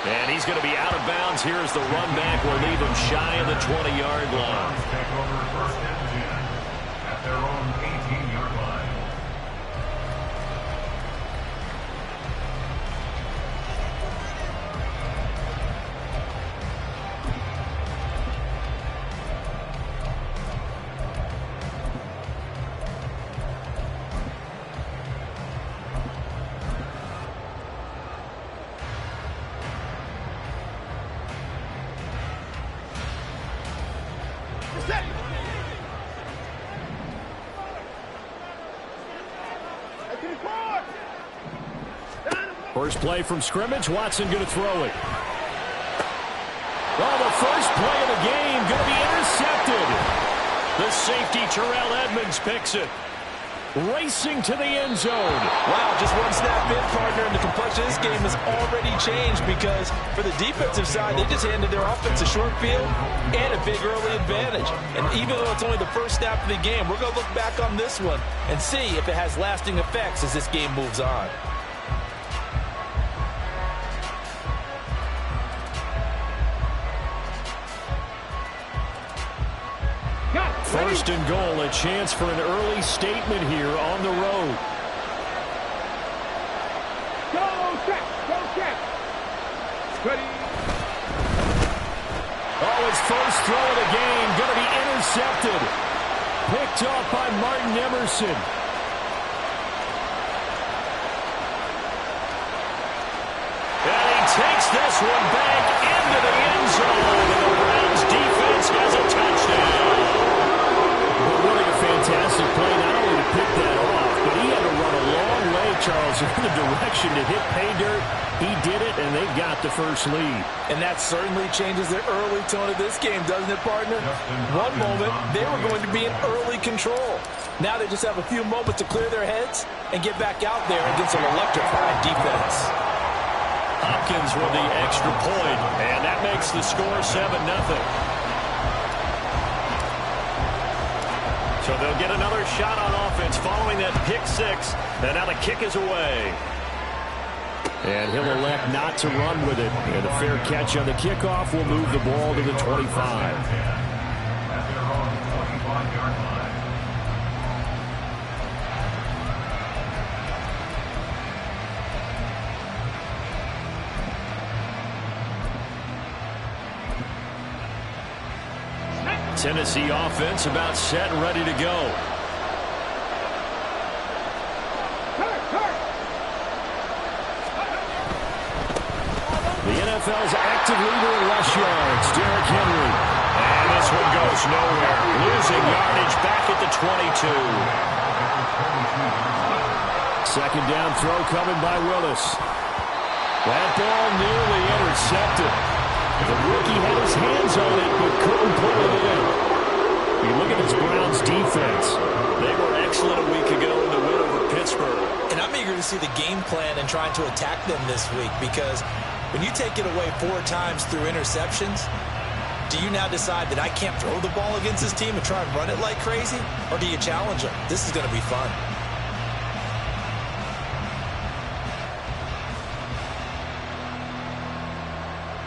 And he's going to be out of bounds here as the run back will leave him shy of the 20-yard line. Take over first and 10 at their own 18-yard line. First play from scrimmage. Watson going to throw it. Oh, the first play of the game going to be intercepted. The safety, Terrell Edmunds, picks it. Racing to the end zone. Wow, just one snap in, partner, and the complexion of this game has already changed because for the defensive side, they just handed their offense a short field and a big early advantage. And even though it's only the first snap of the game, we're going to look back on this one and see if it has lasting effects as this game moves on. First and goal, a chance for an early statement here on the road. Go check. Ready. Oh, his first throw of the game going to be intercepted. Picked off by Martin Emerson. And he takes this one back into the end zone. And the Browns defense has a touchdown. Really a fantastic play, not only to pick that off, but he had to run a long way, Charles, in the direction to hit pay dirt. He did it, and they got the first lead. And that certainly changes the early tone of this game, doesn't it, partner? One moment, they were going to be in early control. Now they just have a few moments to clear their heads and get back out there against an electrified defense. Hopkins with the extra point, and that makes the score 7-0. So they'll get another shot on offense following that pick six. And now the kick is away. And he'll elect not to run with it. And a fair catch on the kickoff will move the ball to the 25. At their own 25-yard line. Tennessee offense about set and ready to go. The NFL's active leader in rush yards, Derrick Henry. And this one goes nowhere. Losing yardage back at the 22. Second down throw coming by Willis. That ball nearly intercepted. The rookie had his hands on it, but couldn't pull it in. You look at this Browns defense. They were excellent a week ago in the win over Pittsburgh. And I'm eager to see the game plan and trying to attack them this week because when you take it away 4 times through interceptions, do you now decide that I can't throw the ball against this team and try and run it like crazy? Or do you challenge them? This is going to be fun.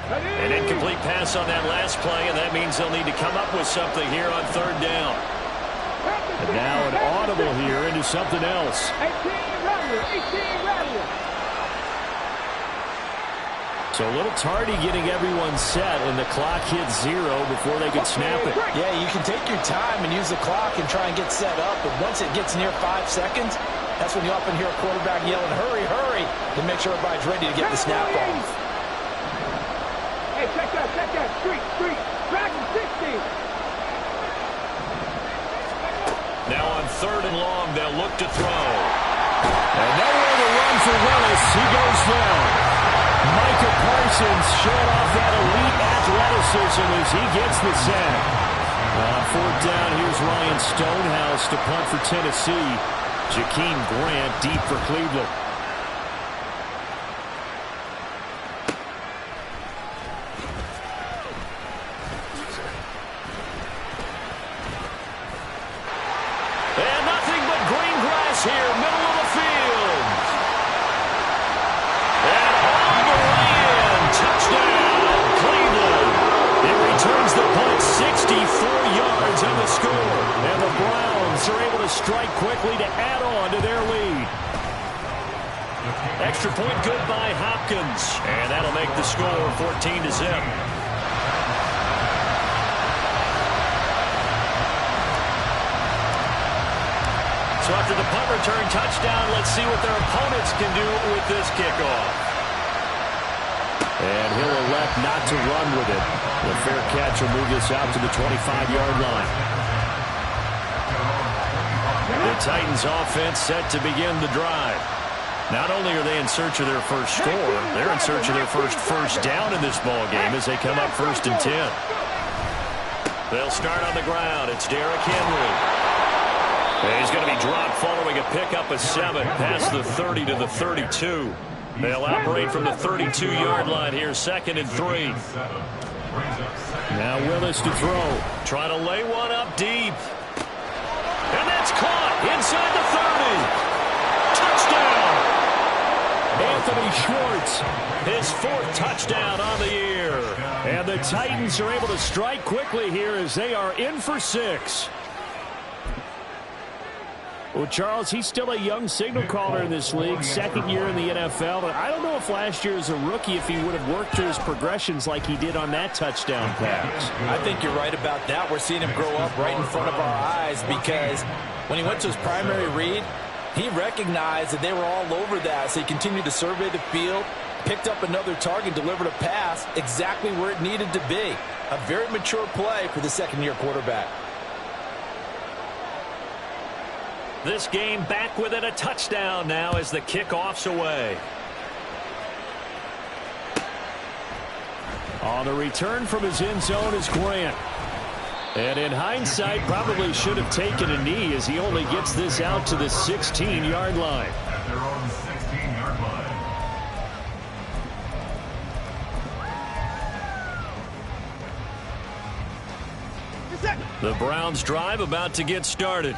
An incomplete pass on that last play, and that means they'll need to come up with something here on third down. And now an audible here into something else. 18 rattle. So a little tardy getting everyone set, and the clock hits 0 before they can snap it. Yeah, you can take your time and use the clock and try and get set up, but once it gets near 5 seconds, that's when you often hear a quarterback yelling, hurry, hurry, to make sure everybody's ready to get the snap off. Hey, check that. Street. Dragon 60. Now on third and long, they'll look to throw. And nowhere to run for Willis. He goes down. Micah Parsons showing off that elite athleticism as he gets the sack. On fourth down, here's Ryan Stonehouse to punt for Tennessee. Jakeem Grant deep for Cleveland. And nothing but green grass here, middle of the field. And all the way in. Touchdown. strike quickly to add on to their lead. Extra point good by Hopkins. And that'll make the score 14-0. So after the punt return touchdown, let's see what their opponents can do with this kickoff. And he'll elect not to run with it. The fair catch will move this out to the 25-yard line. The Titans offense set to begin the drive. Not only are they in search of their first score, they're in search of their first down in this ball game as they come up 1st and 10. They'll start on the ground. It's Derrick Henry. And he's going to be dropped following a pickup of 7 past the 30 to the 32. They'll operate from the 32-yard line here, 2nd and 3. Now Willis to throw. Trying to lay one up deep. And that's caught inside the 30. Touchdown! Anthony Schwartz, his 4th touchdown on the year. And the Titans are able to strike quickly here as they are in for 6. Well, Charles, he's still a young signal caller in this league, 2nd year in the NFL. But I don't know if last year as a rookie if he would have worked through his progressions like he did on that touchdown pass. I think you're right about that. We're seeing him grow up right in front of our eyes because when he went to his primary read, he recognized that they were all over that, so he continued to survey the field, picked up another target, delivered a pass exactly where it needed to be. A very mature play for the 2nd-year quarterback. This game back within a touchdown now as the kickoff's away. On the return from his end zone is Grant. And in hindsight, probably should have taken a knee as he only gets this out to the 16-yard line. At their own 16-yard line. The Browns drive about to get started.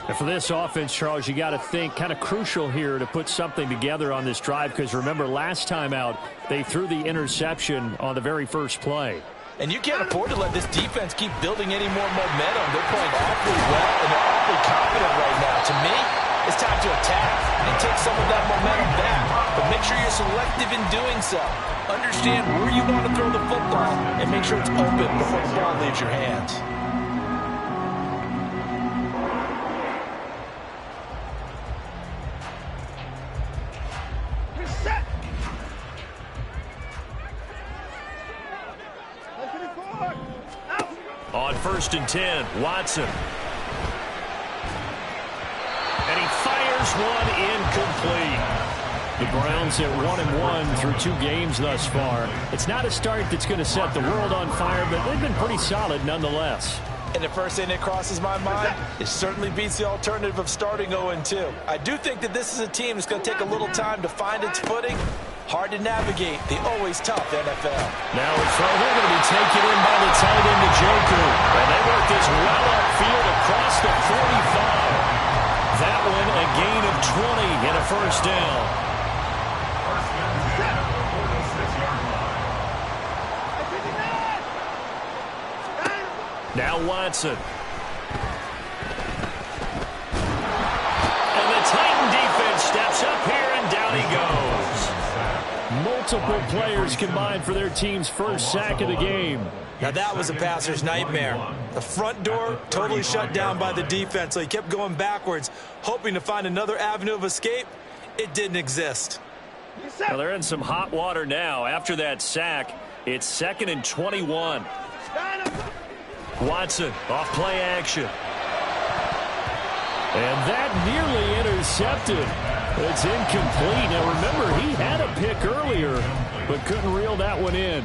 And for this offense, Charles, you got to think kind of crucial here to put something together on this drive because remember last time out they threw the interception on the very first play. And you can't afford to let this defense keep building any more momentum. They're playing awfully well, and they're awfully confident right now. To me, it's time to attack and take some of that momentum back. But make sure you're selective in doing so. Understand where you want to throw the football and make sure it's open before the ball leaves your hands. On 1st and 10, Watson. And he fires one incomplete. The Browns at 1-1 through 2 games thus far. It's not a start that's going to set the world on fire, but they've been pretty solid nonetheless. And the first thing that crosses my mind, it certainly beats the alternative of starting 0-2. I do think that this is a team that's going to take a little time to find its footing. Hard to navigate the always tough NFL. Now it's they're going to be taken in by the tight end Njoku. And they work this well upfield across the 45. That one a gain of 20 and a first down. Now Watson. And the Titan defense steps up here and down he goes. Multiple players combined for their team's first sack of the game. Now that was a passer's nightmare. The front door totally shut down by the defense, so he kept going backwards, hoping to find another avenue of escape. It didn't exist. Well, they're in some hot water now. After that sack, it's 2nd and 21. Watson off play action. And that nearly intercepted. It's incomplete. Now remember, he had a pick earlier, but couldn't reel that one in.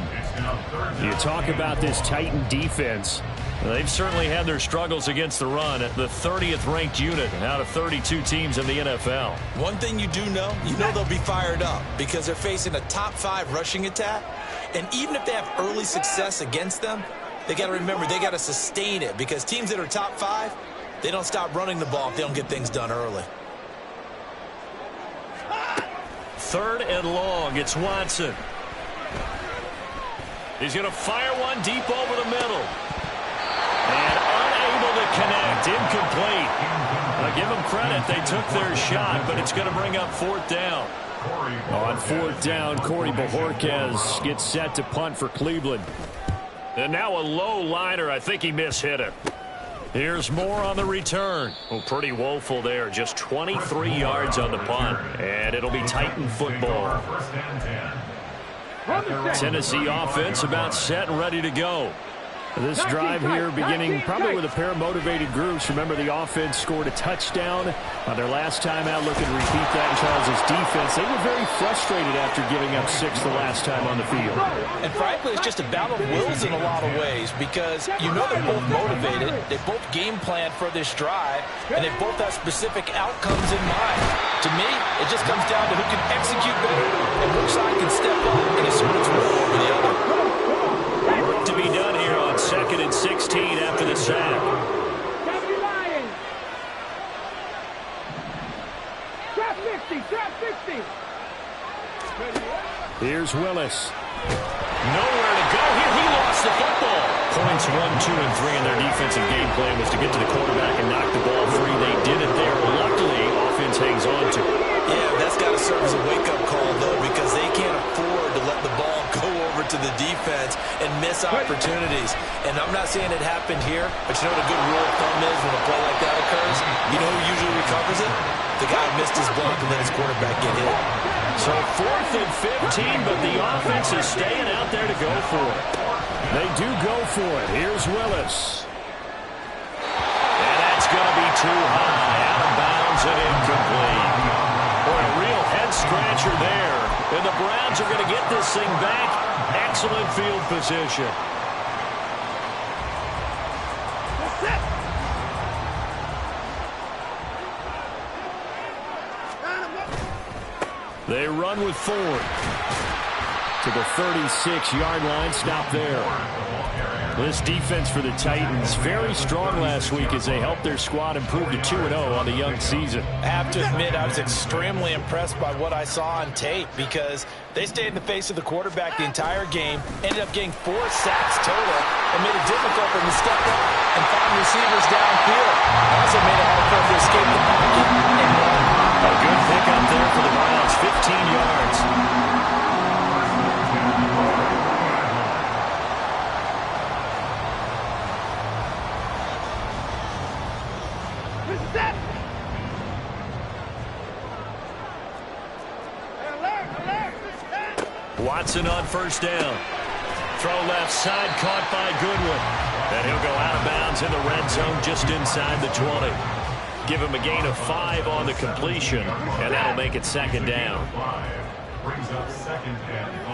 You talk about this Titan defense. They've certainly had their struggles against the run. The 30th ranked unit out of 32 teams in the NFL. One thing you do know, they'll be fired up because they're facing a top 5 rushing attack. And even if they have early success against them, they got to remember they got to sustain it because teams that are top 5, they don't stop running the ball if they don't get things done early. 3rd and long. It's Watson. He's going to fire one deep over the middle. And unable to connect. Incomplete. Give them credit. They took their shot, but it's going to bring up 4th down. On 4th down, Corey Bojorquez gets set to punt for Cleveland. And now a low liner. I think he mishit it. Here's Moore on the return. Oh, pretty woeful there. Just 23 yards on the punt. And it'll be Titan football. Tennessee offense about set and ready to go. This drive here beginning probably with a pair of motivated groups. Remember, the offense scored a touchdown on their last time out. Looking to repeat that in Charles' defense. They were very frustrated after giving up 6 the last time on the field. And frankly, it's just a battle of wills in a lot of ways because you know they're both motivated. They both game plan for this drive, and they both have specific outcomes in mind. To me, it just comes down to who can execute better and which side can step up and assert its will over the other. Work to be done here on 2nd and 16 after the sack. Trap 60, trap 60. Here's Willis. Nowhere to go here. He lost the football. Points 1, 2, and 3 in their defensive game plan was to get to the quarterback and knock the ball free. They did it there. Luckily, offense hangs on to it. Yeah, that's got to serve as a wake-up call, though, because they can't afford to let the ball go over to the defense and miss opportunities. And I'm not saying it happened here, but you know what a good rule of thumb is when a play like that occurs? You know who usually recovers it? The guy who missed his block and let his quarterback get hit. So 4th and 15, but the offense is staying out there to go for it. They do go for it. Here's Willis. And that's going to be too high. Out of bounds and incomplete. Boy, a real head-scratcher there. And the Browns are going to get this thing back. Excellent field position. They run with Ford to the 36-yard line. Stop there. This defense for the Titans, very strong last week as they helped their squad improve to 2-0 on the young season. I have to admit, I was extremely impressed by what I saw on tape because they stayed in the face of the quarterback the entire game, ended up getting 4 sacks total, and made it difficult for them to step up and find receivers downfield. Also made it hard for them to escape the pocket and run. A good pickup there for the Browns, 15 yards. Watson on 1st down. Throw left side, caught by Goodwin. And he'll go out of bounds in the red zone just inside the 20. Give him a gain of 5 on the completion, and that'll make it 2nd down. Brings up 2nd and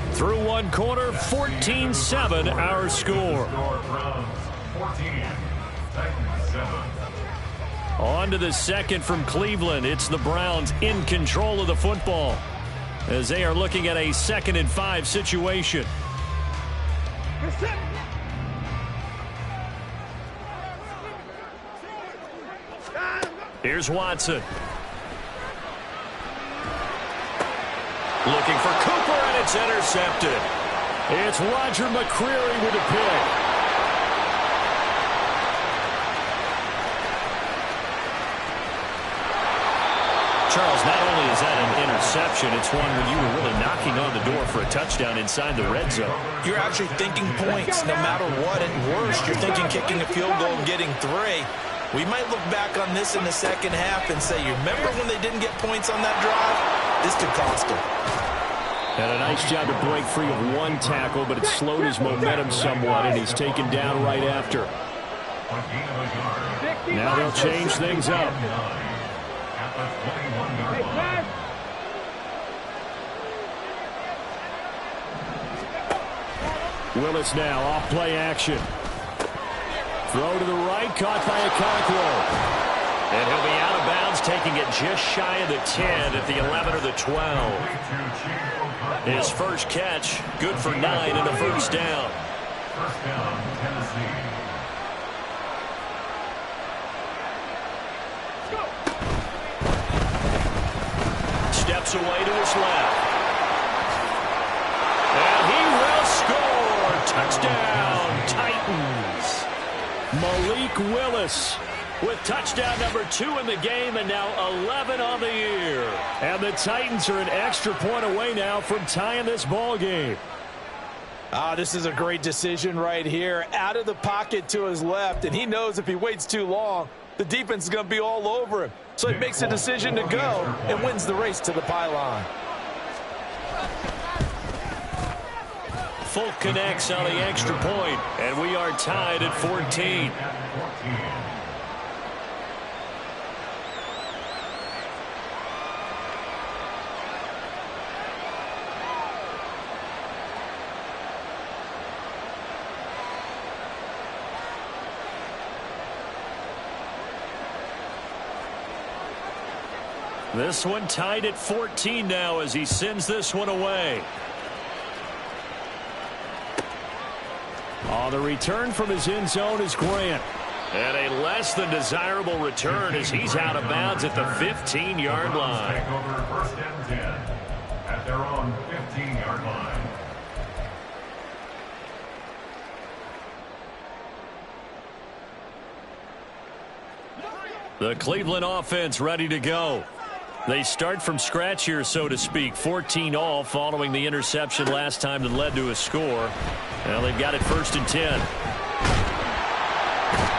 5. Through one quarter, 14-7 our score. Browns 14, Titans 7. On to the 2nd from Cleveland. It's the Browns in control of the football as they are looking at a 2nd and 5 situation. Here's Watson. Looking for Cooper, and it's intercepted. It's Roger McCreary with a pick. Charles, not only is that an interception, it's one where you were really knocking on the door for a touchdown inside the red zone. You're actually thinking points no matter what. At worst, you're thinking kicking a field goal and getting 3. We might look back on this in the second half and say, you remember when they didn't get points on that drive? This could cost them. And a nice job to break free of 1 tackle, but it slowed his momentum somewhat, and he's taken down right after. Now they'll change things up. Willis now off play action. Throw to the right, caught by Okonkwo. And he'll be out of bounds, taking it just shy of the 10 at the 11 or the 12. His first catch, good for 9 and a 1st down. 1st down, Tennessee. Steps away to his left. And he will score. Touchdown, Titans. Malik Willis with touchdown number 2 in the game and now 11 on the year. And the Titans are an extra point away now from tying this ball game. This is a great decision right here. Out of the pocket to his left, and he knows if he waits too long, the defense is going to be all over him. So he makes a decision to go and wins the race to the pylon. Folk connects on the extra point, and we are tied at 14. This one tied at 14 now as he sends this one away. On the return from his end zone is Grant. And a less than desirable return as he's out of bounds at the 15-yard line. Take over first and 10 at their own 15-yard line. The Cleveland offense ready to go. They start from scratch here, so to speak. 14 all following the interception last time that led to a score. Well, they've got it first and 10.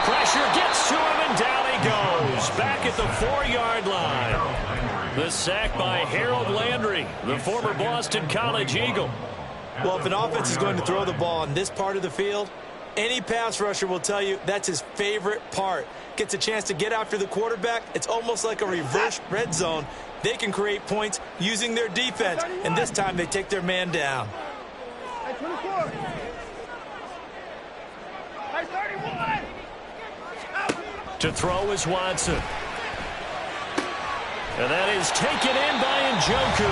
Pressure gets to him, and down he goes. Back at the 4-yard line. The sack by Harold Landry, the former Boston College Eagle. Well, if an offense is going to throw the ball in this part of the field, any pass rusher will tell you that's his favorite part. Gets a chance to get after the quarterback. It's almost like a reverse red zone. They can create points using their defense, and this time they take their man down. 24. 31. To throw is Watson. And that is taken in by Njoku.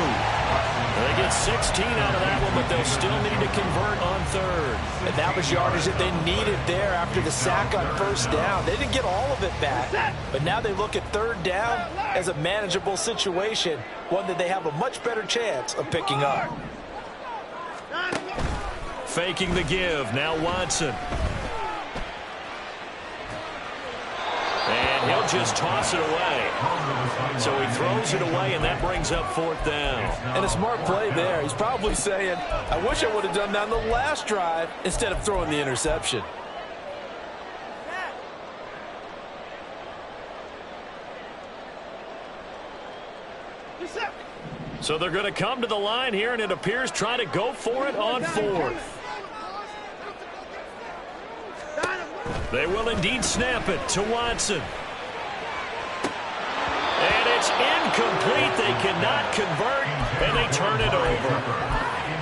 They get 16 out of that one, but they'll still need to convert on third. And that was yardage that they needed there after the sack on first down. They didn't get all of it back, but now they look at third down as a manageable situation, one that they have a much better chance of picking up. Faking the give, now Watson. And he'll just toss it away. So he throws it away, and that brings up fourth down. And a smart play there. He's probably saying, I wish I would have done that on the last drive instead of throwing the interception. So they're going to come to the line here, and it appears try to go for it on fourth. They will indeed snap it to Watson. And it's incomplete. They cannot convert, and they turn it over.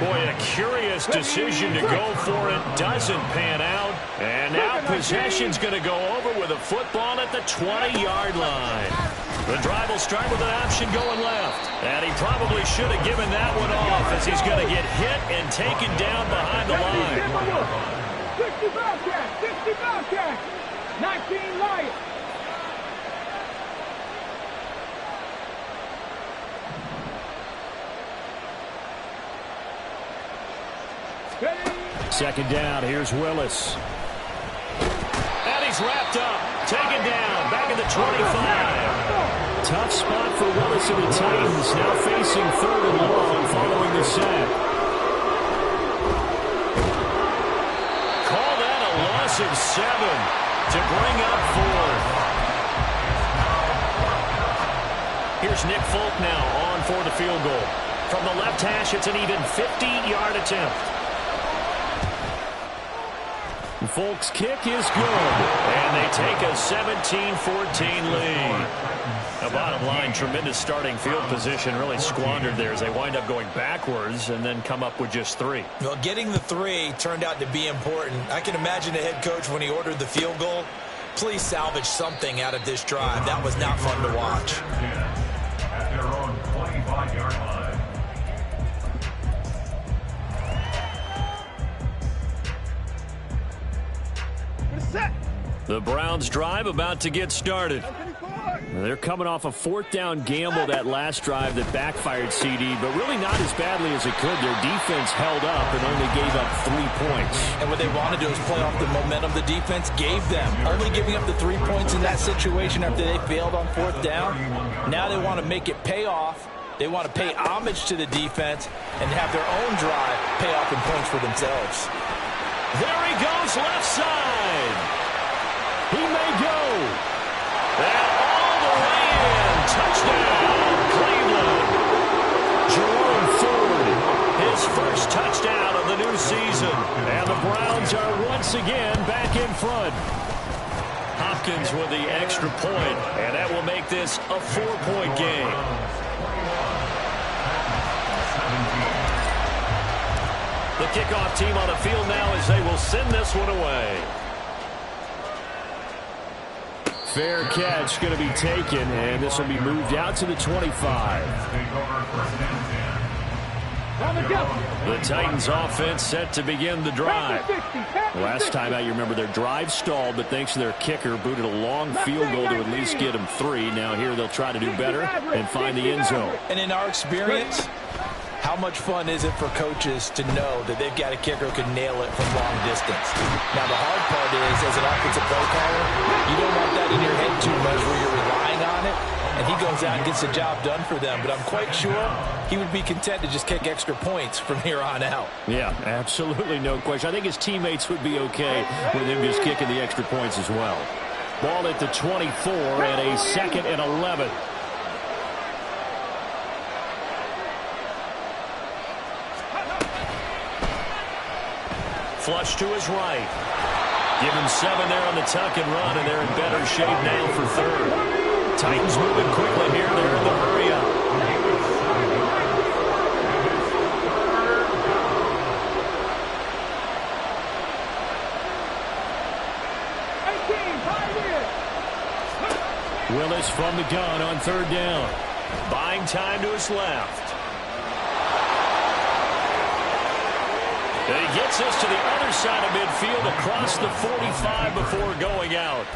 Boy, a curious decision to go for it. Doesn't pan out. And now possession's going to go over with a football at the 20-yard line. The drive will start with an option going left. And he probably should have given that one off as he's going to get hit and taken down behind the line. 60 Bobcats, 60 Bobcats, 19 Lions. Second down, here's Willis. And he's wrapped up, taken down, back at the 25. Tough spot for Willis and the Titans, now facing third and long following the sack. Of 7 to bring up fourth. Here's Nick Folk now on for the field goal. From the left hash, it's an even 50-yard attempt. Folk's kick is good, and they take a 17-14 lead. Now, bottom line, tremendous starting field position, really squandered there as they wind up going backwards and then come up with just 3. Well, getting the 3 turned out to be important. I can imagine the head coach when he ordered the field goal. Please salvage something out of this drive. That was not fun to watch. At their own 25-yard line. The Browns drive about to get started. They're coming off a fourth down gamble that last drive that backfired, CD, but really not as badly as it could. Their defense held up and only gave up 3 points. And what they want to do is play off the momentum the defense gave them. Only giving up the 3 points in that situation after they failed on fourth down. Now they want to make it pay off. They want to pay homage to the defense and have their own drive pay off in points for themselves. There he goes, left side. He may go. And all the way in. Touchdown, Cleveland. Jerome Ford, his first touchdown of the new season. And the Browns are once again back in front. Hopkins with the extra point, and that will make this a 4-point game. The kickoff team on the field now as they will send this one away. Fair catch going to be taken, and this will be moved out to the 25. The Titans offense set to begin the drive. Last time out, you remember their drive stalled, but thanks to their kicker, booted a long field goal to at least get them 3. Now here they'll try to do better and find the end zone. And in our experience, how much fun is it for coaches to know that they've got a kicker who can nail it from long distance? Now, the hard part is, as an offensive play caller, you don't want that in your head too much where you're relying on it, and he goes out and gets the job done for them. But I'm quite sure he would be content to just kick extra points from here on out. Yeah, absolutely no question. I think his teammates would be okay with him just kicking the extra points as well. Ball at the 24 and a 2nd and 11. Flush to his right. Give him 7 there on the tuck and run, and they're in better shape now for 3rd. Titans moving quickly here. They're in the hurry up. Willis from the gun on 3rd down. Buying time to his left. And he gets us to the other side of midfield across the 45 before going out.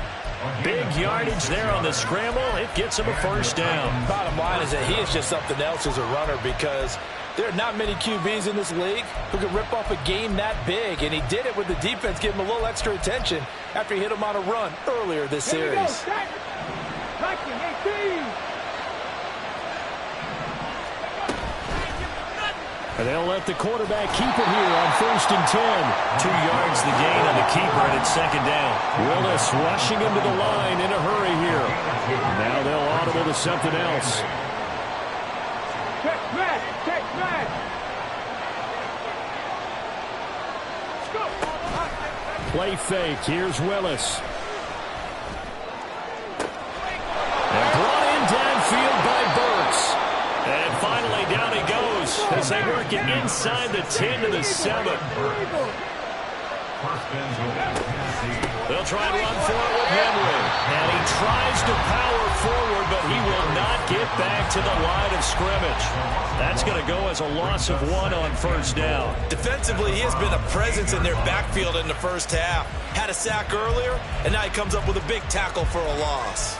Big yardage there on the scramble. It gets him a 1st down. Bottom line is that he is just something else as a runner because there are not many QBs in this league who can rip off a game that big. And he did it with the defense giving him a little extra attention after he hit him on a run earlier this series. And they'll let the quarterback keep it here on 1st and 10. 2 yards the gain on the keeper, and it's 2nd down. Willis rushing him to the line in a hurry here. Now they'll audible to something else. Check back. Play fake. Here's Willis. And brought in downfield by Burks. And finally, down he goes as they work it inside the 10 to the 7. They'll try and run for it with Henry. And he tries to power forward, but he will not get back to the line of scrimmage. That's going to go as a loss of 1 on 1st down. Defensively, he has been a presence in their backfield in the first half. Had a sack earlier, and now he comes up with a big tackle for a loss.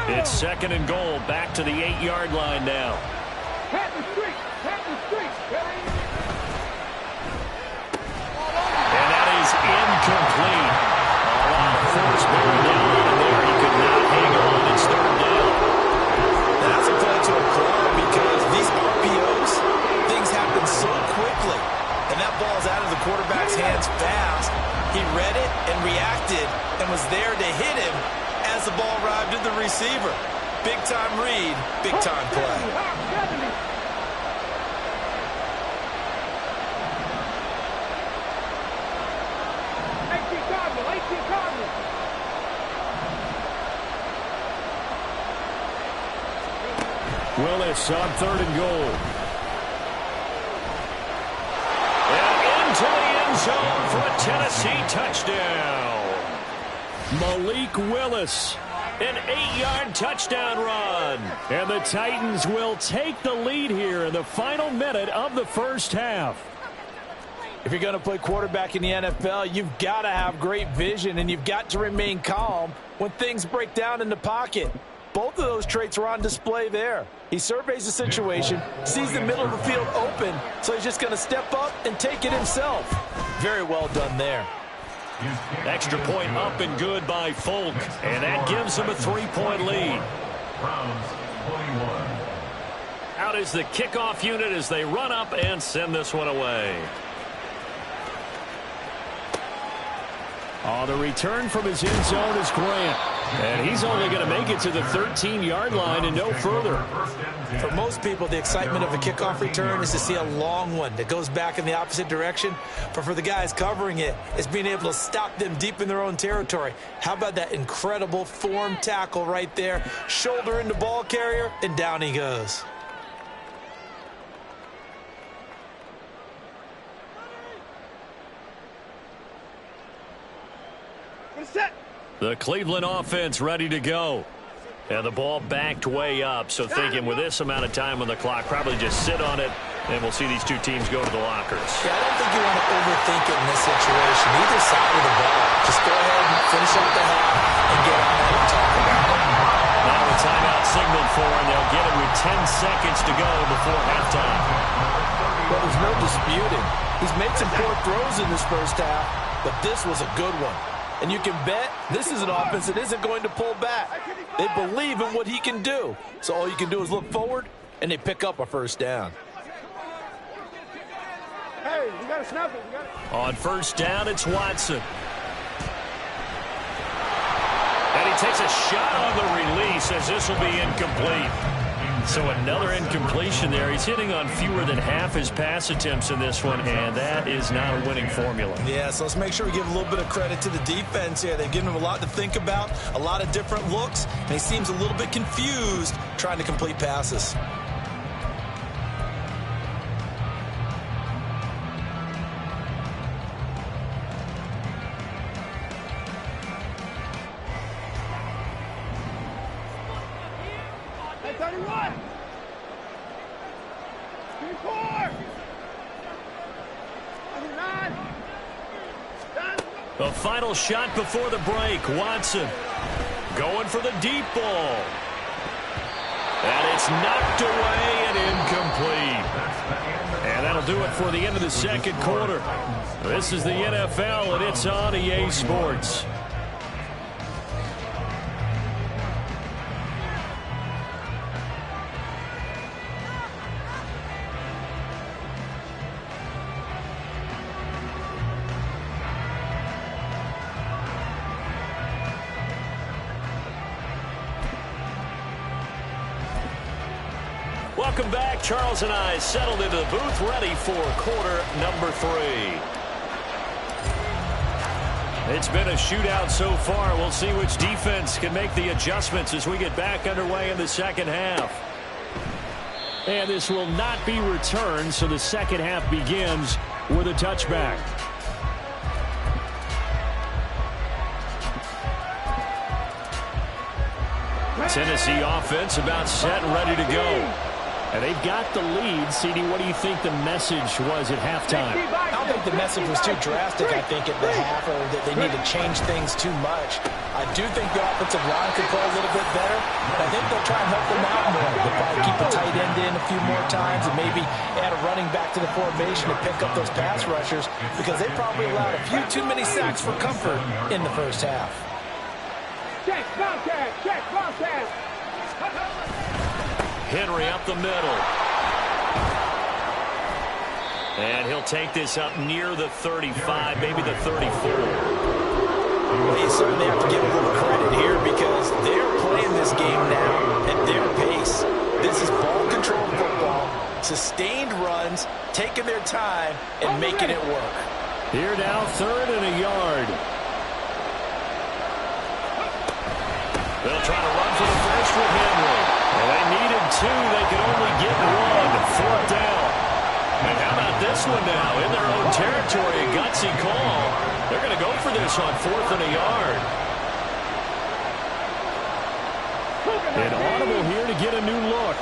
It's 2nd and goal, back to the 8-yard line now. Pat the street. And that is incomplete. A lot of force bearing down on him there. He could not hang on. It's 3rd down. That's a play to applaud because these RPOs, things happen so quickly. And that ball's out of the quarterback's hands fast. He read it and reacted and was there to hit him as the ball arrived at the receiver. Big time read, big time play. Willis on 3rd and goal. And into the end zone for a Tennessee touchdown. Malik Willis, an 8-yard touchdown run. And the Titans will take the lead here in the final minute of the first half. If you're going to play quarterback in the NFL, you've got to have great vision, and you've got to remain calm when things break down in the pocket. Both of those traits are on display there. He surveys the situation, sees the middle of the field open, so he's just going to step up and take it himself. Very well done there. Extra point up and good by Folk, and that gives them a 3-point lead. Browns 21. Out is the kickoff unit as they run up and send this one away. The return from his end zone is Grant. And he's only going to make it to the 13-yard line and no further. For most people, the excitement of a kickoff return is to see a long one that goes back in the opposite direction. But for the guys covering it, it's being able to stop them deep in their own territory. How about that incredible form tackle right there? Shoulder into ball carrier, and down he goes. Set. The Cleveland offense ready to go. And the ball backed way up. So thinking with this amount of time on the clock, probably just sit on it, and we'll see these two teams go to the lockers. Yeah, I don't think you want to overthink it in this situation. Either side of the ball. Just go ahead and finish up the half and get on that and talk about it. Now a timeout signaled for, and they'll get it with 10 seconds to go before halftime. Well, there's no disputing. He's made some poor throws in this first half, but this was a good one. And you can bet this is an offense that isn't going to pull back. They believe in what he can do. So all you can do is look forward, and they pick up a first down. Hey, we got to snap it. On first down, it's Watson. And he takes a shot on the release as this will be incomplete. So another incompletion there. He's hitting on fewer than half his pass attempts in this one, and that is not a winning formula. Yeah, so let's make sure we give a little bit of credit to the defense here. They've given him a lot to think about, a lot of different looks, and he seems a little bit confused trying to complete passes. Hey, 31. 34. 29. The final shot before the break. Watson going for the deep ball. And it's knocked away and incomplete. And that'll do it for the end of the second quarter. This is the NFL, and it's on EA Sports. Welcome back. Charles and I settled into the booth, ready for quarter number 3. It's been a shootout so far. We'll see which defense can make the adjustments as we get back underway in the second half. And this will not be returned, so the second half begins with a touchback. Tennessee offense about set and ready to go. And they've got the lead. CD, what do you think the message was at halftime? I don't think the message was too drastic, I think, at the half, or that they need to change things too much. I do think the offensive line could play a little bit better. I think they'll try and help them out more. They'll probably keep a tight end in a few more times and maybe add a running back to the formation to pick up those pass rushers, because they probably allowed a few too many sacks for comfort in the first half. Check, Bobcat. Check, Bobcat. Henry up the middle. And he'll take this up near the 35, maybe the 34. Well, you certainly have to give a little credit here because they're playing this game now at their pace. This is ball-controlled football, sustained runs, taking their time, and making it work. Here now, 3rd and a yard. They'll try to run for the first with Henry. Well, they needed 2. They could only get 1. 4th down. And how about this one now? In their own territory, a gutsy call. They're going to go for this on 4th and a yard. An audible here to get a new look.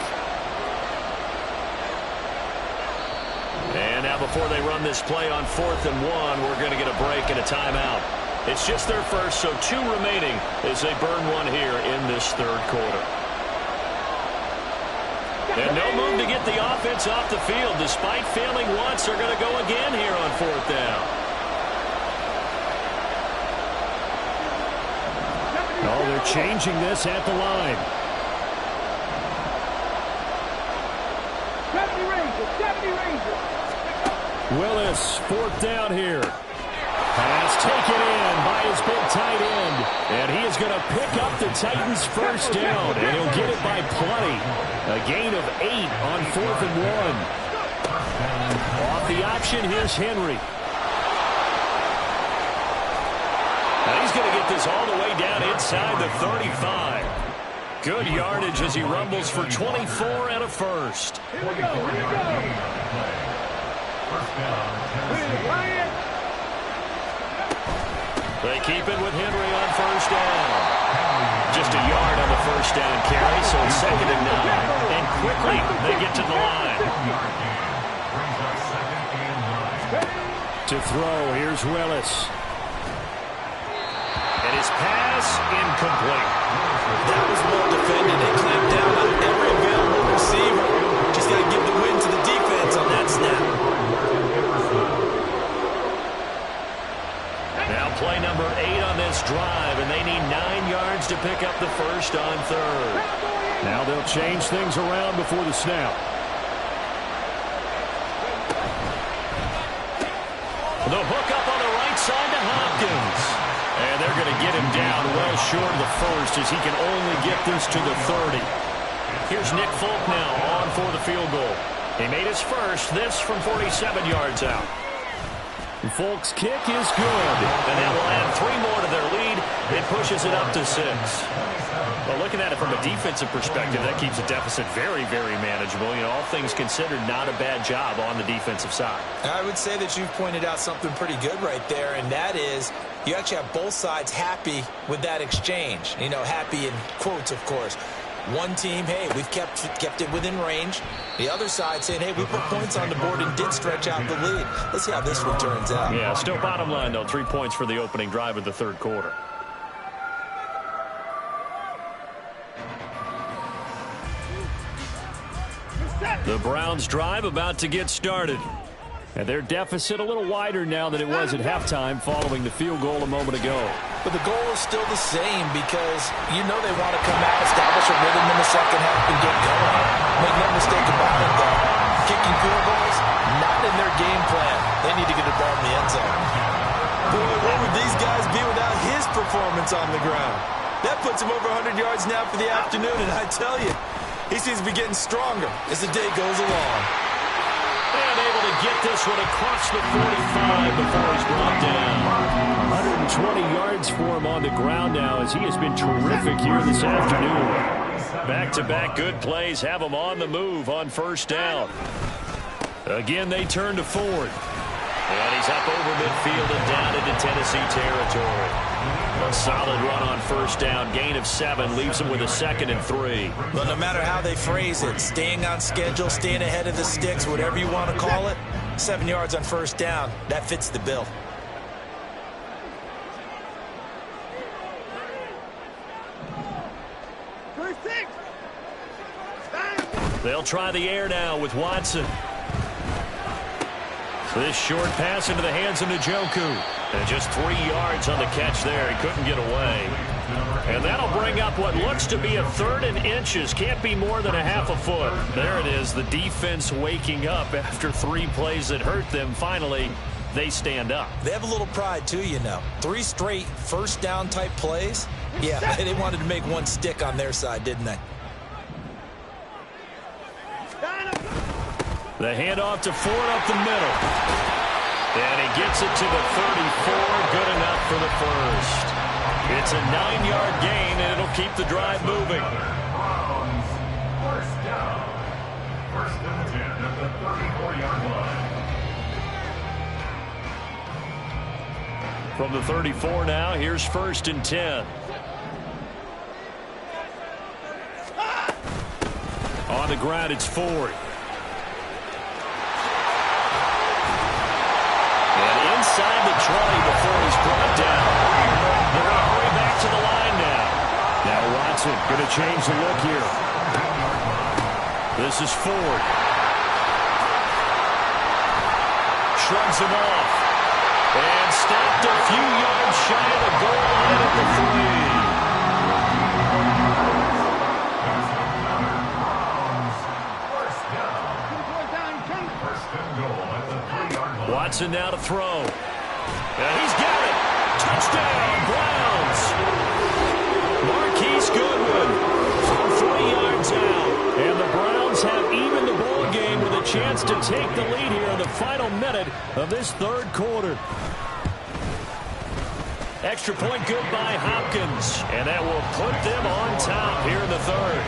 And now Now, before they run this play on 4th and 1, we're going to get a break and a timeout. It's just their first, so 2 remaining as they burn one here in this third quarter. And no move to get the offense off the field. Despite failing once, they're going to go again here on 4th down. Oh, they're changing this at the line. 70 Rangers. Willis, 4th down here. Pass taken in by his big tight end. And he is going to pick up the Titans' first down. And he'll get it by plenty. A gain of 8 on 4th and 1. Off the option, here's Henry. Now he's going to get this all the way down inside the 35. Good yardage as he rumbles for 24 and a first. Here we go. They keep it with Henry on first down. Just a yard on the first down carry, so it's 2nd and 9. And quickly they get to the line. To throw, here's Willis. And his pass incomplete. That was well defended. They clamped down on every available receiver. Just got to give the win to the defense on that snap. Now play number 8 on this drive, and they need 9 yards to pick up the first on 3rd. Now they'll change things around before the snap. The hook up on the right side to Hopkins. And they're going to get him down well short of the first as he can only get this to the 30. Here's Nick Folk now on for the field goal. He made his first, this from 47 yards out. Folk's kick is good. And that will add 3 more to their lead. It pushes it up to 6. Well, looking at it from a defensive perspective, that keeps the deficit very, very manageable. You know, all things considered, not a bad job on the defensive side. I would say that you've pointed out something pretty good right there, and that is you actually have both sides happy with that exchange. You know, happy in quotes, of course. One team, hey, we've kept it within range. The other side saying, hey, we put points on the board and did stretch out the lead. Let's see how this one turns out. Yeah, still bottom line, though. 3 points for the opening drive of the third quarter. The Browns drive about to get started. And their deficit a little wider now than it was at halftime following the field goal a moment ago. But the goal is still the same because you know they want to come out, establish a rhythm in the second half, and get going. Make no mistake about it, though. Kicking field goals, not in their game plan. They need to get the ball in the end zone. Boy, where would these guys be without his performance on the ground? That puts him over 100 yards now for the afternoon, and I tell you, he seems to be getting stronger as the day goes along. And able to get this one across the 45 before he's brought down. 120 yards for him on the ground now as he has been terrific here this afternoon. Back-to-back good plays have him on the move on first down. Again, they turn to Ford. And he's up over midfield and down into Tennessee territory. A solid run on first down. Gain of 7 leaves him with a 2nd and 3. Well, no matter how they phrase it, staying on schedule, staying ahead of the sticks, whatever you want to call it, 7 yards on first down, that fits the bill. They'll try the air now with Watson. This short pass into the hands of Njoku. And just 3 yards on the catch there. He couldn't get away. And that'll bring up what looks to be a 3rd and inches. Can't be more than a half a foot. There it is. The defense waking up after 3 plays that hurt them. Finally, they stand up. They have a little pride, too, you know. 3 straight first down type plays. Yeah, they wanted to make one stick on their side, didn't they? The handoff to Ford up the middle. And he gets it to the 34. Good enough for the first. It's a 9-yard gain, and it'll keep the drive moving. First down. 1st and 10 at the 34-yard line. From the 34 now, here's 1st and 10. On the ground, it's Ford. inside the 20 before he's brought down. They're going to hurry back to the line now. Now Watson going to change the look here. This is Ford. Shrugs him off. And stopped a few yards shy of the goal line at the 3. Watson now to throw. And he's got it. Touchdown, Browns. Marquise Goodwin from 3 yards out. And the Browns have evened the ball game with a chance to take the lead here in the final minute of this third quarter. Extra point good by Hopkins. And that will put them on top here in the third.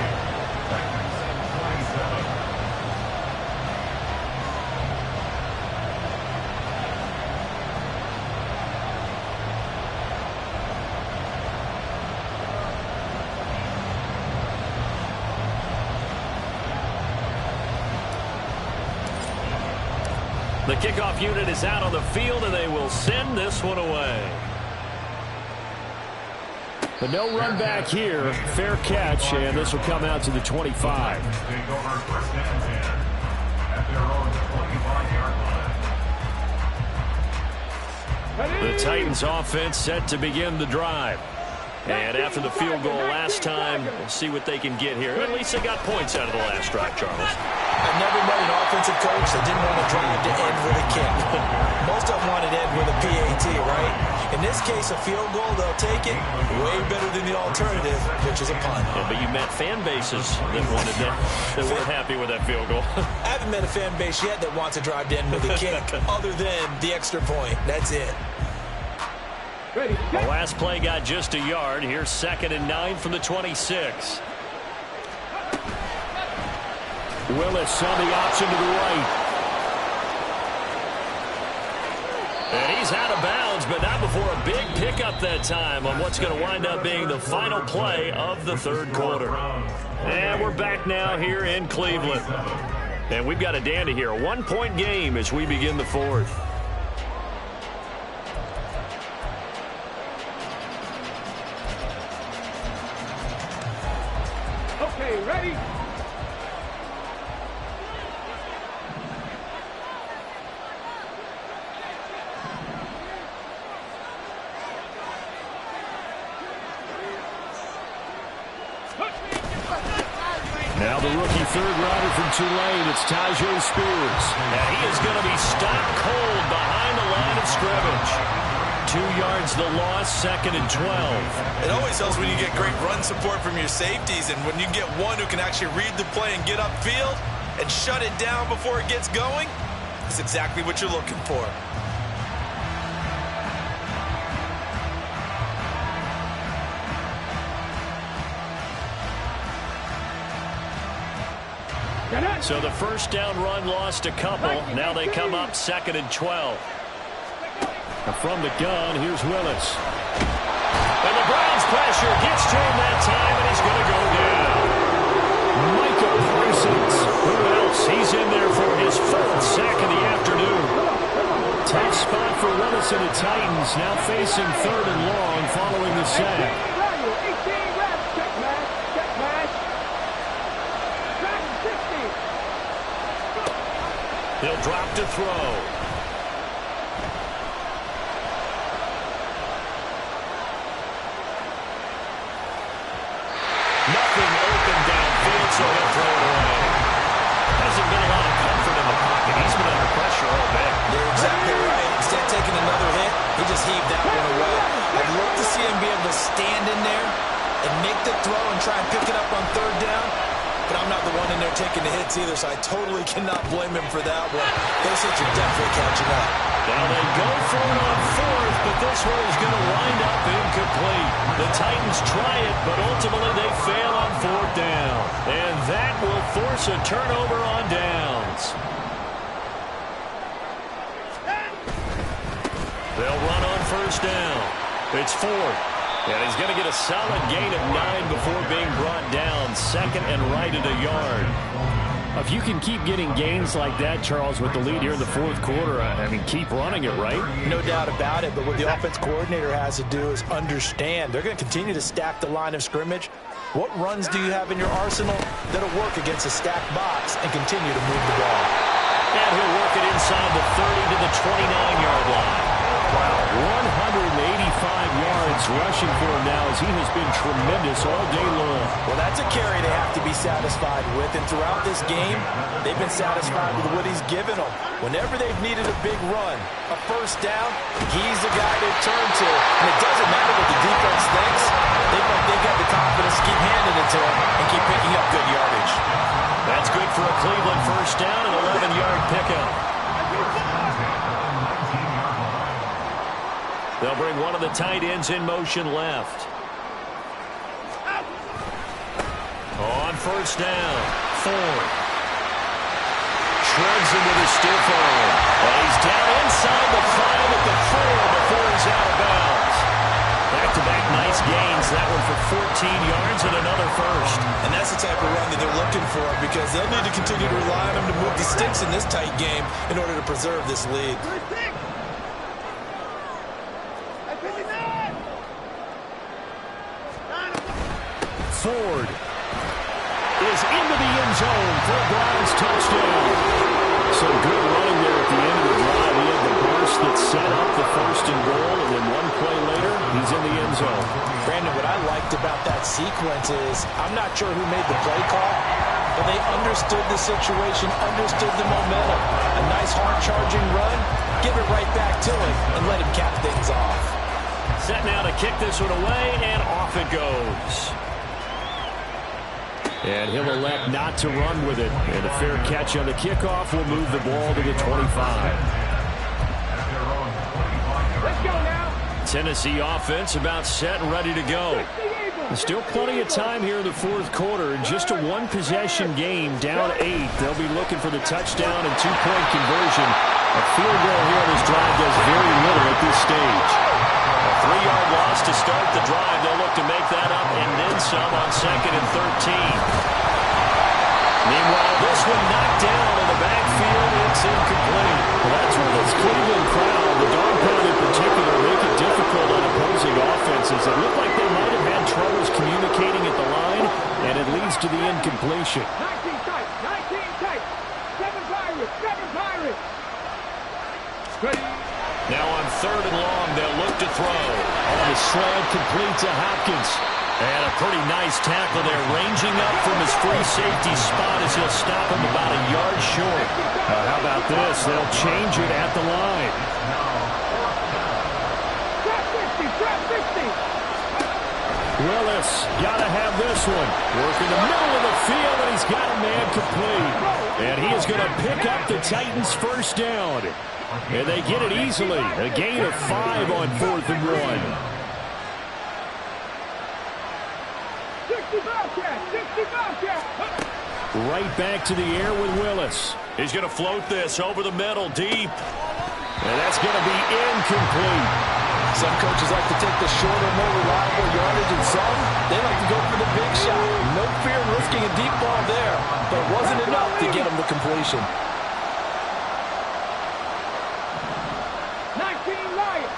The kickoff unit is out on the field, and they will send this one away. But no run back here. Fair catch, and this will come out to the 25. The Titans offense set to begin the drive. And after the field goal last time, we'll see what they can get here. At least they got points out of the last drive, Charles. I've never met an offensive coach that didn't want to drive to end with a kick. Most of them want to end with a PAT, right? In this case, a field goal, they'll take it. Way better than the alternative, which is a punt. Yeah, but you met fan bases that wanted that weren't happy with that field goal. I haven't met a fan base yet that wants to drive to end with a kick other than the extra point. That's it. The last play got just a yard. Here's 2nd and 9 from the 26. Willis on the option to the right. And he's out of bounds, but not before a big pickup that time on what's going to wind up being the final play of the third quarter. And we're back now here in Cleveland. And we've got a dandy here. A 1-point game as we begin the fourth. Okay, ready? Now the rookie third-rounder from Tulane, it's Tyjae Spears. And he is going to be stopped cold behind the line of scrimmage. 2 yards the loss, 2nd and 12. It always helps when you get great run support from your safeties, and when you get one who can actually read the play and get upfield and shut it down before it gets going, that's exactly what you're looking for. So the first down run lost a couple. Now they come up 2nd and 12. From the gun, here's Willis. And the Browns pressure gets to him that time, and he's going to go down. Micah Parsons. Who else? He's in there for his 4th sack of the afternoon. Tough spot for Willis and the Titans, now facing 3rd and long following the sack. 18 reps. Check match. Check match. Back 60. He'll drop to throw. Nothing open downfield, so he'll throw it away. Hasn't been a lot of comfort in the pocket. He's been under pressure all day. You're exactly right. Instead of taking another hit, he just heaved that one away. I'd love to see him be able to stand in there and make the throw and try and pick it up on 3rd down. But I'm not the one in there taking the hits either, so I totally cannot blame him for that one. Those hits are definitely catching up. Now they go for it on 4th, but this one is going to wind up incomplete. The Titans try it, but ultimately they fail on 4th down. And that will force a turnover on downs. They'll run on 1st down. It's Ford. And he's going to get a solid gain of 9 before being brought down. 2nd and right at a yard. If you can keep getting gains like that, Charles, with the lead here in the fourth quarter, I mean, keep running it, right? No doubt about it, but what the offense coordinator has to do is understand. They're going to continue to stack the line of scrimmage. What runs do you have in your arsenal that'll work against a stacked box and continue to move the ball? And he'll work it inside the 30 to the 29-yard line. Wow, 185 yards rushing for him now as he has been tremendous all day long. Well, that's a carry they have to be satisfied with, and throughout this game, they've been satisfied with what he's given them. Whenever they've needed a big run, a first down, he's the guy they turn to. And it doesn't matter what the defense thinks. They've got the confidence to keep handing it to him and keep picking up good yardage. That's good for a Cleveland first down, an 11-yard pickup. They'll bring one of the tight ends in motion left. On first down, Ford. Shreds him with a stiff arm. And he's down inside the 5 at the 4 before he's out of bounds. Back-to-back nice gains. That one for 14 yards and another first. And that's the type of run that they're looking for because they'll need to continue to rely on him to move the sticks in this tight game in order to preserve this lead. Ford is into the end zone for a Browns touchdown. Some good running there at the end of the drive. He had the burst that set up the first and goal, and then one play later, he's in the end zone. Brandon, what I liked about that sequence is I'm not sure who made the play call, but they understood the situation, understood the momentum. A nice hard-charging run, give it right back to him, and let him cap things off. Set now to kick this one away, and off it goes. And he'll elect not to run with it. And a fair catch on the kickoff will move the ball to the 25. Let's go now. Tennessee offense about set and ready to go. Still plenty of time here in the fourth quarter. Just a one-possession game, down 8. They'll be looking for the touchdown and two-point conversion. A field goal here on this drive does very little at this stage. A 3-yard loss to start the drive. They'll look to make that up and then some on 2nd and 13. Meanwhile, this one knocked down in the backfield. It's incomplete. Well, that's where this Cleveland crowd, the dog pound in particular, make it difficult on opposing offenses. It looked like they might have had troubles communicating at the line, and it leads to the incompletion. 19 tight, 19 tight. 7 Pirates, 7 Pirates. Ready. Now on 3rd and long, they'll look to throw. Oh, the slant complete to Hopkins. And a pretty nice tackle there, ranging up from his free safety spot as he'll stop him about a yard short. How about this? They'll change it at the line. Trap 50, trap 50. Willis, got to have this one. Working the middle of the field, and he's got a man complete. And he is going to pick up the Titans' first down. And they get it easily. A gain of 5 on 4th and 1. 60 Bobcat, 60 Bobcat. Right back to the air with Willis. He's going to float this over the middle, deep. And that's going to be incomplete. Some coaches like to take the shorter, more reliable yardage, and some, they like to go for the big shot. No fear in risking a deep ball there, but it wasn't enough to get him the completion. 19 Lions.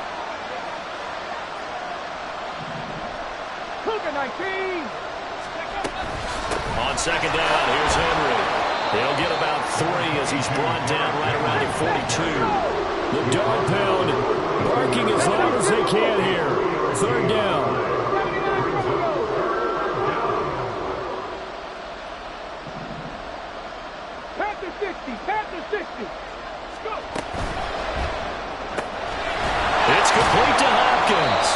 Cougar 19. On 2nd down, here's Henry. He'll get about 3 as he's brought down right around the 42. The dog pound barking as loud as they can here. 3rd down. 79 to go. Panther 60, Panther 60. Go. It's complete to Hopkins.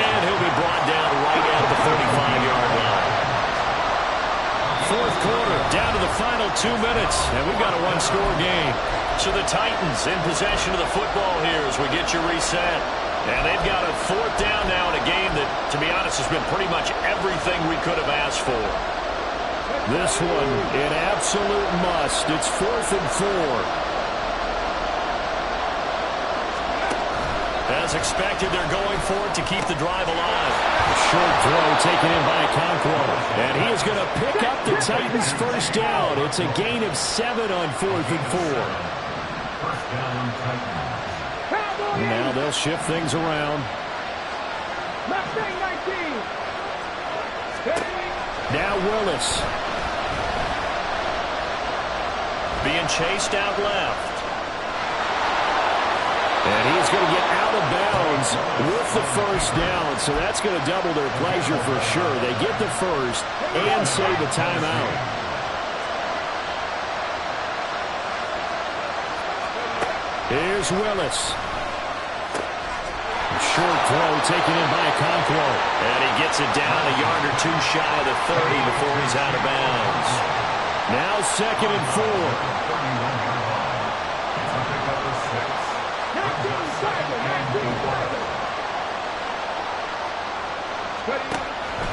And he'll be brought down right at the 35-yard line. Fourth quarter, down to the final 2 minutes, and we've got a one-score game. So the Titans in possession of the football here as we get you reset. And they've got a 4th down now in a game that, to be honest, has been pretty much everything we could have asked for. This one, an absolute must. It's 4th and 4. And As expected, they're going for it to keep the drive alive. A short throw taken in by Okonkwo. And he is going to pick up the Titans' first down. It's a gain of 7 on 4th and 4. First down, Titans. Now they'll shift things around. Mustang 19. Now Willis. Being chased out left. And he's going to get out of bounds with the first down. So that's going to double their pleasure for sure. They get the first and save a timeout. Here's Willis. Short throw taken in by Okonkwo. And he gets it down a yard or two shy of the 30 before he's out of bounds. Now 2nd and 4. 31-yard line. It's a pickup of 6.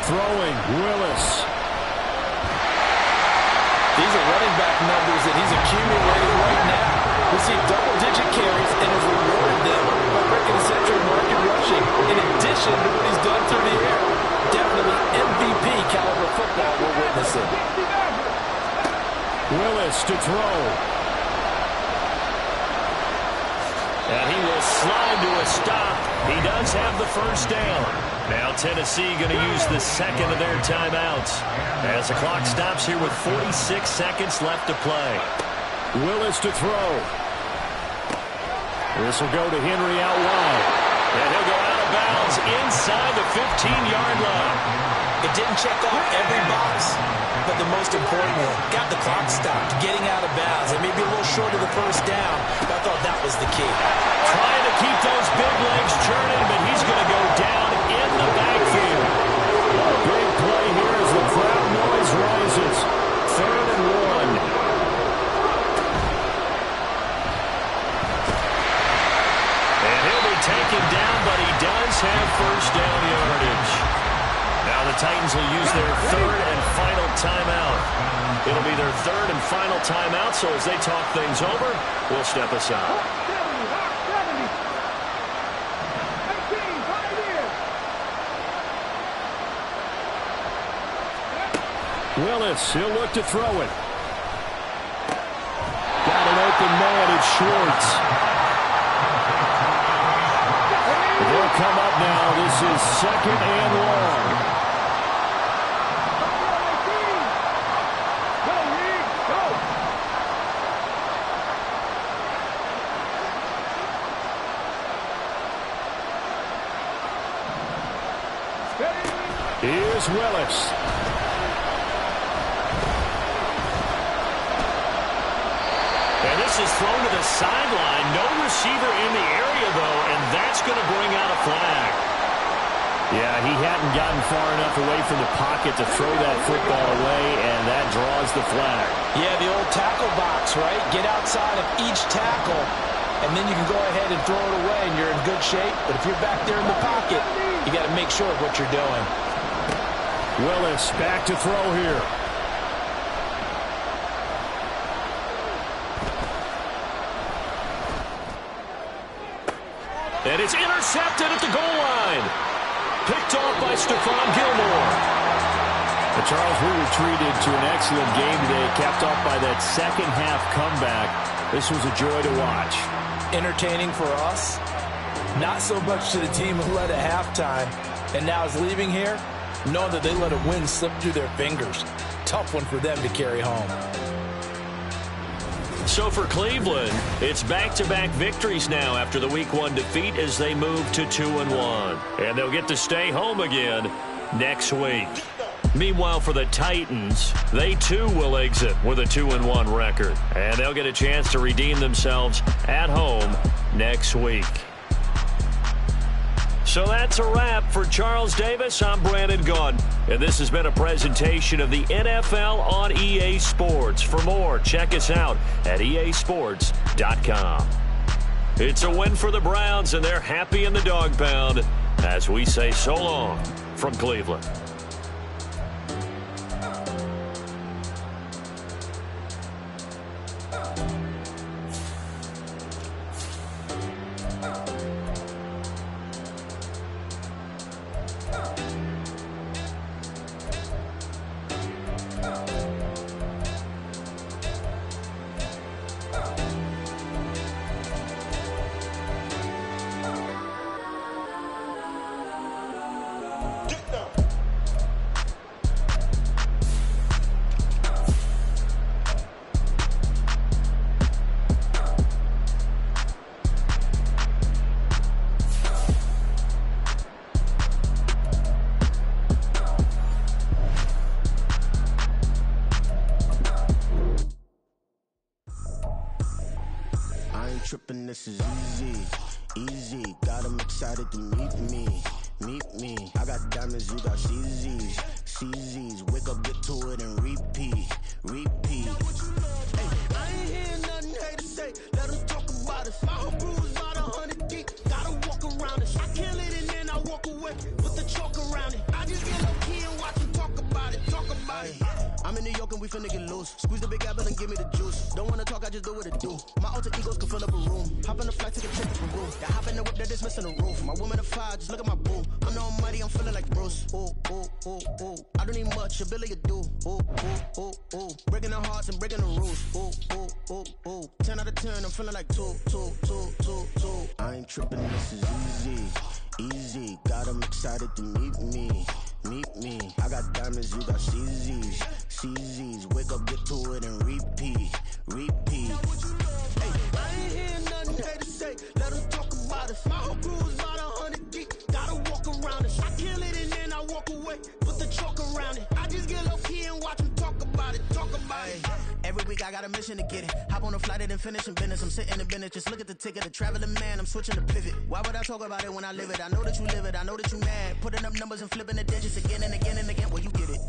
Throwing Willis. These are running back numbers that he's accumulating right now. We see double-digit carries and has rewarded them by breaking a century mark in rushing, in addition to what he's done through the air. Definitely MVP caliber football we're witnessing. Willis to throw. And he will slide to a stop. He does have the first down. Now Tennessee going to use the second of their timeouts as the clock stops here with 46 seconds left to play. Willis to throw. This will go to Henry out wide. And he'll go out of bounds inside the 15-yard line. It didn't check off every box, but the most important one, got the clock stopped, getting out of bounds. It may be a little short of the first down, but I thought that was the key. Trying to keep those big legs churning, but he's going to go down in the backfield. A big play here as the crowd noise rises. 3rd and 1. Taken down, but he does have first down yardage. Now the Titans will use their 3rd and final timeout. It'll be their 3rd and final timeout, so as they talk things over, we'll step aside. Willis, he'll look to throw it. Got an open man, it's Schwartz. They'll come up now. This is 2nd and long. Here's Willis. And this is thrown to the sideline. No receiver in the area, though, and that's going to bring out a flag. Yeah, he hadn't gotten far enough away from the pocket to throw that football away, and that draws the flag. Yeah, the old tackle box, right? Get outside of each tackle, and then you can go ahead and throw it away, and you're in good shape. But if you're back there in the pocket, you got to make sure of what you're doing. Willis back to throw here. And it's intercepted at the goal line. Picked off by Stephon Gilmore. But Charles, we were treated to an excellent game today, capped off by that second-half comeback. This was a joy to watch. Entertaining for us. Not so much to the team who led at halftime and now is leaving here, knowing that they let a win slip through their fingers. Tough one for them to carry home. So for Cleveland, it's back-to-back victories now after the Week 1 defeat as they move to 2-1. And they'll get to stay home again next week. Meanwhile, for the Titans, they too will exit with a 2-1 record. And they'll get a chance to redeem themselves at home next week. So that's a wrap for Charles Davis. I'm Brandon Gaudin, and this has been a presentation of the NFL on EA Sports. For more, check us out at easports.com. It's a win for the Browns, and they're happy in the dog pound as we say so long from Cleveland. excited to meet me. I got diamonds, you got CZs. Wake up, get to it, and repeat. Hey, I ain't hear nothing haters say. Let them talk about us. My whole crew is about 100 deep. Gotta walk around it. I kill it and then I walk away with the chalk around it. I just get low key and watch them talk about it. I'm in New York and we finna get loose. Squeeze the big apple and give me the juice. Don't wanna talk, I just do what it do. My alter egos can fill up a room. Hop on the flight, take a trip to Peru. That hop in the whip, that is missing the roof. My woman a fire, just look at my boo. I'm the almighty, I'm feeling like Bruce. Ooh. I don't need much, a billy a do. Ooh. Breaking the hearts and breaking the rules. Ooh. 10 out of 10, I'm feeling like 2. I ain't tripping, this is easy. Got 'em excited to meet me. I got diamonds, you got CZs. Wake up, get to it, and repeat. Hey, I ain't hear nothing haters say. Let them talk about us. My whole crew is about 100 deep. Gotta walk around it. I kill it and then I walk away. Put the chalk around it. I just get low key and watch them talk about it. Every week I got a mission to get it. Hop on a flight and then finish in business. I'm sitting in business, just look at the ticket. A traveling man, I'm switching to pivot. Why would I talk about it when I live it? I know that you live it, I know that you mad. Putting up numbers and flipping the digits again and again. Well, you get it.